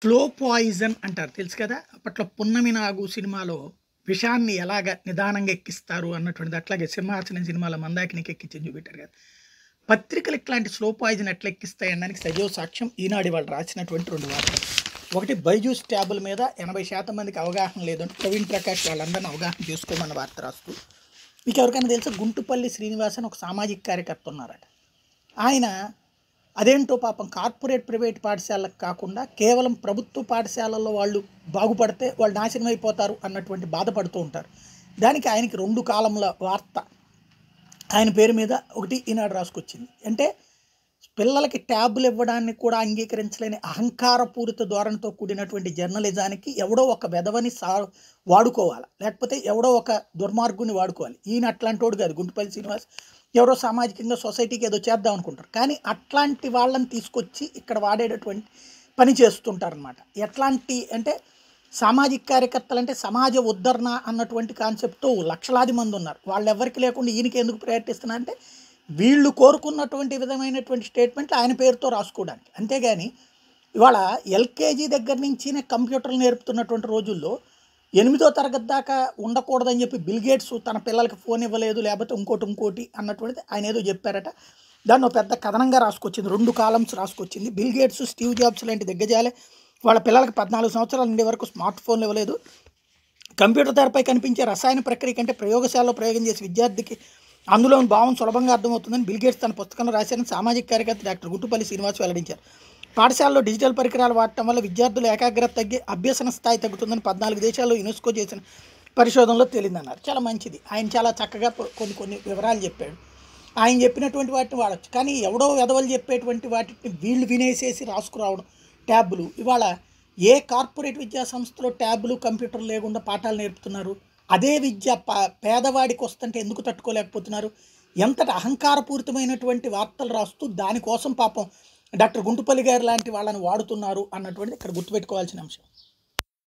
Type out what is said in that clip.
Slow poison అంటారు తెలుసు కదా! అప్పట్లో 'పున్నమి నాగు' సినిమాలో విషాన్ని ఎలాగ నిదానంగా ఎక్కిస్తారు అన్నటువంటిది. అట్లాగే 'సింహాచలం' సినిమాలో మందాకినికి ఎక్కించి చూపెట్టారు కదా! పత్రికలు ఇట్లాంటి స్లో పాయిజన్ ఎట్లా ఎక్కిస్తాయి అనడానికి సజీవ సాక్ష్యం ఈనాడు వాళ్ళు రాసినటువంటి 2 వార్తలు. ఒకటి బైజూస్ ట్యాబుల మీద 80% మందికి అవగాహన లేదంటూ ప్రవీణ్ ప్రకాష్ వాళ్ళందరిని అవగాహన చేసుకోమన్న వార్త రాస్తూ, మీకు ఎవరికైనా తెలుసా గుంటుపల్లి శ్రీనివాస్ అని ఒక సామాజిక కార్యకర్త ఉన్నారట. ఆయన అదేంటో పాపం కార్పొరేట్ ప్రైవేట్ పాఠశాలకు కాకుండా కేవలం ప్రభుత్వ పాఠశాలల్లో వాళ్ళు బాగుపడితే వాళ్ళు నాశనం అయిపోతారు అన్నటువంటి బాధపడుతూ ఉంటారు. దానికి ఆయనకి 2 కాలంల వార్త ఆయన పేరు మీద ఒకటి ఈనాడు రాసుకొచ్చింది. అంటే పిల్లలకి ట్యాబులు ఇవ్వడాన్ని కూడా అంగీకరించలేని అహంకారపూరిత ధోరణితో కూడినటువంటి జర్నలిజానికి ఎవడో ఒక వెధవని వాడుకోవాలి, లేకపోతే ఎవడో ఒక దుర్మార్గుని వాడుకోవాలి. ఈయన అట్లాంటోడు కాదు గుంటుపల్లి శ్రీనివాస్. ఎవరో సామాజికంగా సొసైటీకి ఏదో చేద్దాం అనుకుంటారు, కానీ అట్లాంటి వాళ్ళని తీసుకొచ్చి ఇక్కడ వాడేటటువంటి పని చేస్తుంటారనమాట. ఎట్లాంటి అంటే సామాజిక కార్యకర్తలు అంటే సమాజ ఉద్ధరణ అన్నటువంటి కాన్సెప్ట్తో లక్షలాది మంది ఉన్నారు. వాళ్ళు ఎవరికి లేకుండా ఈయనకి ఎందుకు ప్రయత్నిస్తున్నారు అంటే వీళ్ళు కోరుకున్నటువంటి విధమైనటువంటి స్టేట్మెంట్లు ఆయన పేరుతో రాసుకోవడానికి. అంతేగాని ఇవాళ ఎల్కేజీ దగ్గర నుంచినే కంప్యూటర్లు నేర్పుతున్నటువంటి రోజుల్లో 8వ తరగతి దాకా ఉండకూడదని చెప్పి బిల్ గేట్స్ తన పిల్లలకి ఫోన్ ఇవ్వలేదు, లేకపోతే ఇంకోటి అన్నటువంటిది ఆయన ఏదో చెప్పారట. దాన్ని ఒక పెద్ద కథనంగా రాసుకొచ్చింది, 2 కాలమ్స్ రాసుకొచ్చింది. బిల్ గేట్స్, స్టీవ్ జాబ్స్ లాంటి దిగ్గజాలే వాళ్ళ పిల్లలకి 14 సంవత్సరాల నుండి వరకు స్మార్ట్ ఫోన్లు ఇవ్వలేదు. కంప్యూటర్ తెరపై కనిపించే రసాయన ప్రక్రియ కంటే ప్రయోగశాలలో ప్రయోగం చేసి విద్యార్థికి అందులోని భావం సులభంగా అర్థమవుతుందని బిల్ గేట్స్ తన పుస్తకంలో రాశారని సామాజిక కార్యకర్త డాక్టర్ గుంటుపల్లి శ్రీనివాస్ వెల్లడించారు. పాఠశాలలో డిజిటల్ పరికరాలు వాడటం వల్ల విద్యార్థుల ఏకాగ్రత తగ్గి అభ్యసన స్థాయి తగ్గుతుందని 14 దేశాల్లో యునెస్కో చేసిన పరిశోధనలో తేలిందన్నారు. చాలా మంచిది. ఆయన చాలా చక్కగా కొన్ని వివరాలు చెప్పాడు. ఆయన చెప్పినటువంటి వాటిని వాడచ్చు, కానీ ఎవడో వెధవలు చెప్పేటువంటి వాటిని వీళ్ళు వినేసేసి రాసుకురావడం ట్యాబులు. ఇవాళ ఏ కార్పొరేట్ విద్యా సంస్థలో ట్యాబులు కంప్యూటర్లు లేకుండా పాఠాలు నేర్పుతున్నారు? అదే విద్య పేదవాడికి వస్తుంటే ఎందుకు తట్టుకోలేకపోతున్నారు? ఎంతటి అహంకారపూరితమైనటువంటి వార్తలు రాస్తూ దానికోసం పాపం డాక్టర్ గుంటుపల్లి గారు లాంటి వాళ్ళని వాడుతున్నారు అన్నటువంటిది ఇక్కడ గుర్తుపెట్టుకోవాల్సిన అంశం.